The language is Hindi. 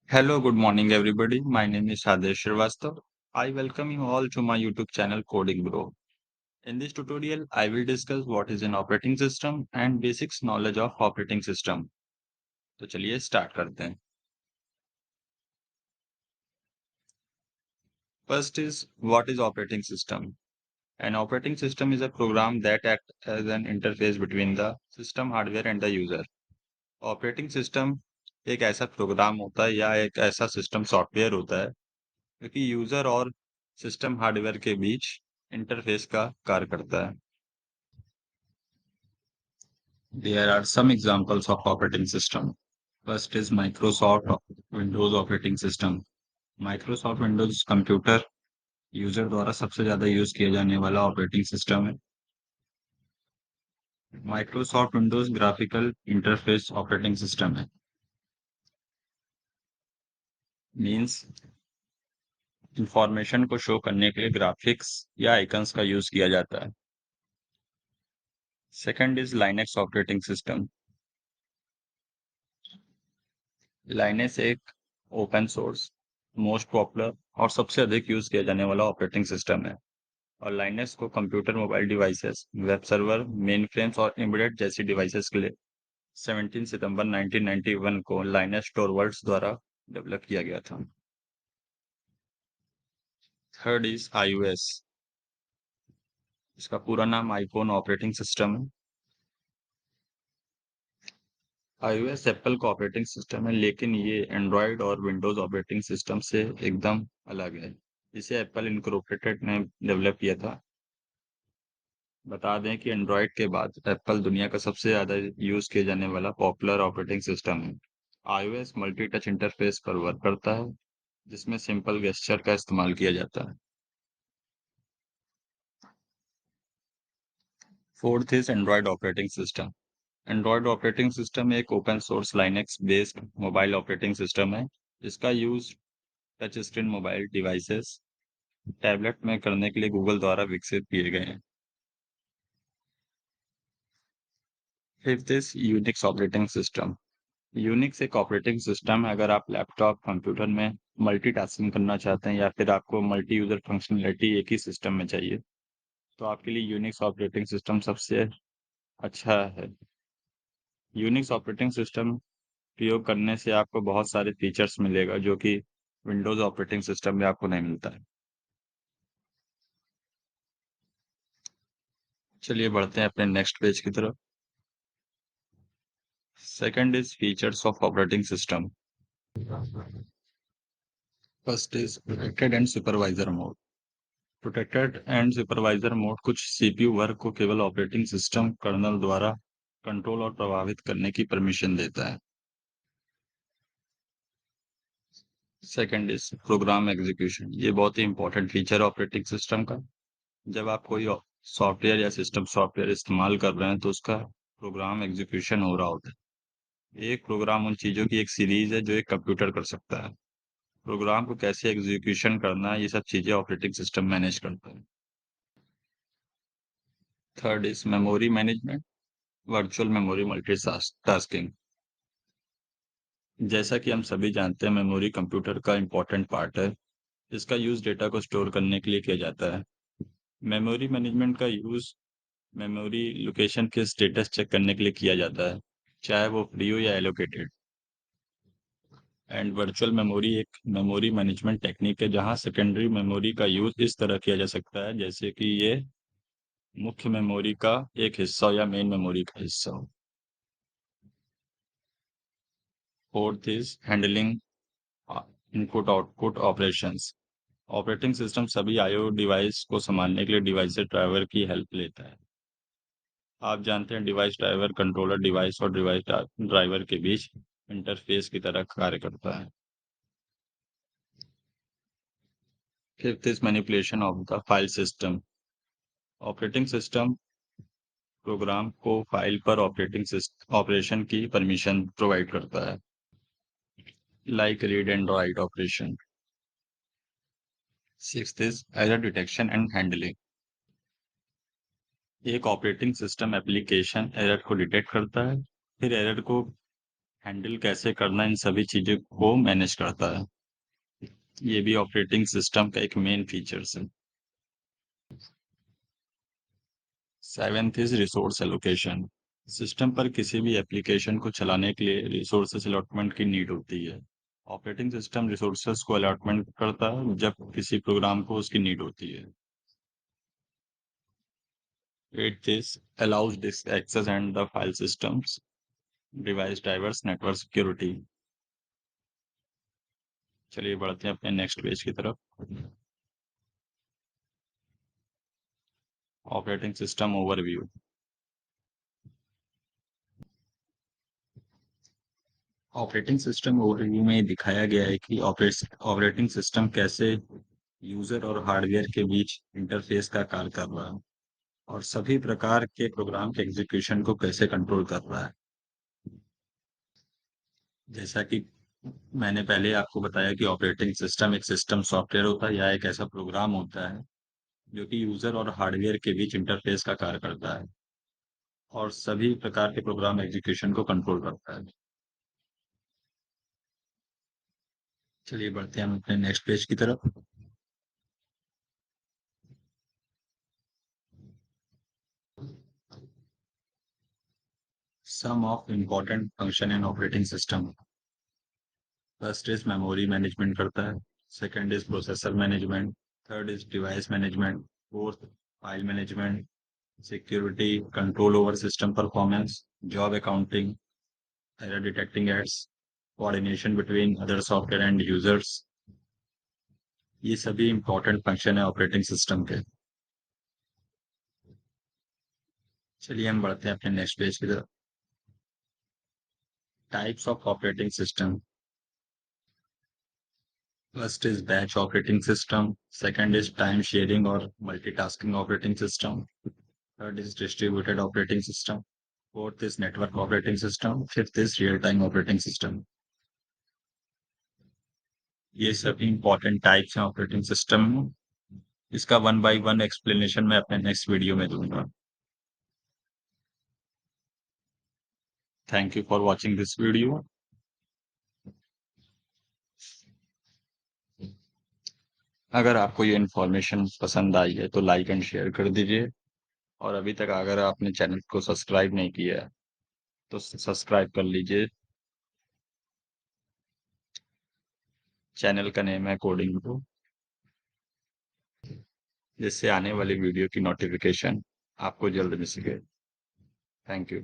Hello, good morning, everybody. My name is Adesh Srivastav. I welcome you all to my YouTube channel Coding Bro. In this tutorial, I will discuss what is an operating system and basics knowledge of operating system. तो चलिए स्टार्ट करते हैं. First is what is operating system? An operating system is a program that acts as an interface between the system hardware and the user. Operating system एक ऐसा प्रोग्राम होता है या एक ऐसा सिस्टम सॉफ्टवेयर होता है जो कि यूजर और सिस्टम हार्डवेयर के बीच इंटरफेस का कार्य करता है. There are some examples of operating system. First is Microsoft Windows operating system. Microsoft Windows computer user द्वारा सबसे ज्यादा यूज किया जाने वाला ऑपरेटिंग सिस्टम है. Microsoft Windows graphical interface operating system है. मींस इंफॉर्मेशन को शो करने के लिए ग्राफिक्स या आइकन्स का यूज किया जाता है. Second is Linux operating system. Linux एक ओपन सोर्स, मोस्ट पॉपुलर और सबसे अधिक यूज किया जाने वाला ऑपरेटिंग सिस्टम है. और लाइनेक्स को computer, mobile devices, web server, main frames और एम्बेडेड जैसी डिवाइसेस के लिए 17 सितंबर 1991 को लाइनेक्स टोरवल्ड्स द्वारा डेवलप किया गया था. Third is iOS. इसका पूरा नाम आईफोन ऑपरेटिंग सिस्टम है. iOS एप्पल का ऑपरेटिंग सिस्टम है, लेकिन ये एंड्रॉयड और विंडोज ऑपरेटिंग सिस्टम से एकदम अलग है. इसे एप्पल इनकॉर्पोरेटेड ने डेवलप किया था. बता दें कि एंड्रॉयड के बाद एप्पल दुनिया का सबसे ज़्यादा यूज किया जाने वाला पॉपुलर ऑपरेटिंग सिस्टम है. iOS मल्टी टच इंटरफेस पर वर्क करता है, जिसमें सिंपल गेस्चर का इस्तेमाल किया जाता है. Fourth is android operating system. Android operating system एक open source Linux based mobile operating system है, जिसका use touch screen mobile devices, tablet में करने के लिए गूगल द्वारा विकसित किए गए हैं. Fifth is Unix operating system. Unix एक ऑपरेटिंग सिस्टम है अगर आप लैपटॉप कंप्यूटर में मल्टीटास्किंग करना चाहते हैं या फिर आपको मल्टी यूजर फंक्शनलिटी एक ही सिस्टम में चाहिए, तो आपके लिए यूनिक्स ऑपरेटिंग सिस्टम सबसे अच्छा है. यूनिक्स ऑपरेटिंग सिस्टम प्रयोग करने से आपको बहुत सारे फीचर्स मिलेगा जो कि विंडोज ऑपरेटिंग सिस्टम में आपको नहीं मिलता है. चलिए बढ़ते हैं अपने नेक्स्ट पेज की तरफ. Second is features of operating system. First is protected and supervisor mode. Protected and supervisor mode कुछ सीपीयू वर्क को केवल ऑपरेटिंग सिस्टम कर्नल द्वारा कंट्रोल और प्रभावित करने की परमिशन देता है. Second is program execution. ये बहुत ही इंपॉर्टेंट फीचर है ऑपरेटिंग सिस्टम का. जब आप कोई सॉफ्टवेयर या सिस्टम सॉफ्टवेयर इस्तेमाल कर रहे हैं तो उसका प्रोग्राम एग्जीक्यूशन हो रहा होता है. एक प्रोग्राम उन चीज़ों की एक सीरीज है जो एक कंप्यूटर कर सकता है. प्रोग्राम को कैसे एग्जीक्यूशन करना है, ये सब चीज़ें ऑपरेटिंग सिस्टम मैनेज करता है. Third is memory management, virtual memory multitasking. जैसा कि हम सभी जानते हैं, मेमोरी कंप्यूटर का इम्पोर्टेंट पार्ट है. इसका यूज़ डेटा को स्टोर करने के लिए किया जाता है. मेमोरी मैनेजमेंट का यूज़ मेमोरी लोकेशन के स्टेटस चेक करने के लिए किया जाता है, चाहे वो फ्री हो या एलोकेटेड. एंड वर्चुअल मेमोरी एक मेमोरी मैनेजमेंट टेक्निक है जहां सेकेंडरी मेमोरी का यूज़ इस तरह किया जा सकता है जैसे कि ये मुख्य मेमोरी का एक हिस्सा हो या मेन मेमोरी का हिस्सा हो. Fourth is handling input output operations. Operating system सभी आईओ डिवाइस को संभालने के लिए डिवाइस ड्राइवर की हेल्प लेता है. आप जानते हैं डिवाइस ड्राइवर कंट्रोलर डिवाइस और डिवाइस ड्राइवर के बीच इंटरफेस की तरह कार्य करता है. Fifth is manipulation of the file system. Operating system program को फाइल पर ऑपरेशन की परमिशन प्रोवाइड करता है, like read and write operation. Sixth is error detection and handling. एक ऑपरेटिंग सिस्टम एप्लीकेशन एरर को डिटेक्ट करता है, फिर एरर को हैंडल कैसे करना, इन सभी चीज़ों को मैनेज करता है। ये भी ऑपरेटिंग सिस्टम का एक मेन फीचर्स है। Seventh is resource allocation. System पर किसी भी एप्लीकेशन को चलाने के लिए रिसोर्सेस अलॉटमेंट की नीड होती है। ऑपरेटिंग सिस्टम रिसोर्सेस को अलॉटमेंट करता है जब किसी प्रोग्राम को उसकी नीड होती है। At this allows disk access and the file systems, device drivers, network security। चलिए बढ़ते हैं अपने नेक्स्ट पेज की तरफ। Operating system overview. Operating system overview में दिखाया गया है कि ऑपरेटिंग सिस्टम कैसे यूजर और हार्डवेयर के बीच इंटरफेस का कार्य कर रहा है और सभी प्रकार के प्रोग्राम के एग्जीक्यूशन को कैसे कंट्रोल कर रहा है। जैसा कि मैंने पहले आपको बताया कि ऑपरेटिंग सिस्टम एक सिस्टम सॉफ्टवेयर होता है या एक ऐसा प्रोग्राम होता है जो कि यूजर और हार्डवेयर के बीच इंटरफेस का कार्य करता है और सभी प्रकार के प्रोग्राम एग्जीक्यूशन को कंट्रोल करता है। चलिए बढ़ते हैं हम अपने नेक्स्ट पेज की तरफ। Some of important function in operating system. First is memory management करता है, second is processor management, third is device management, fourth file management, security, control over system performance, job accounting, error detecting aids, coordination between other software and users. ये सभी इंपॉर्टेंट फंक्शन है ऑपरेटिंग सिस्टम के। चलिए हम बढ़ते हैं अपने नेक्स्ट पेज की तरफ। Types of operating system. First is batch operating system, second is time sharing और multitasking operating system, third is distributed operating system, fourth is network operating system, fifth is real time operating system. ये सभी इंपॉर्टेंट टाइप्स हैं ऑपरेटिंग सिस्टम में। इसका वन बाय वन एक्सप्लेनेशन मैं अपने नेक्स्ट वीडियो में दूंगा। Thank you for watching this video. अगर आपको ये इन्फॉर्मेशन पसंद आई है तो लाइक एंड शेयर कर दीजिए और अभी तक अगर आपने चैनल को सब्सक्राइब नहीं किया है तो सब्सक्राइब कर लीजिए। चैनल का नेम है कोडिंग प्रो, जिससे आने वाली वीडियो की नोटिफिकेशन आपको जल्द मिल सके। Thank you.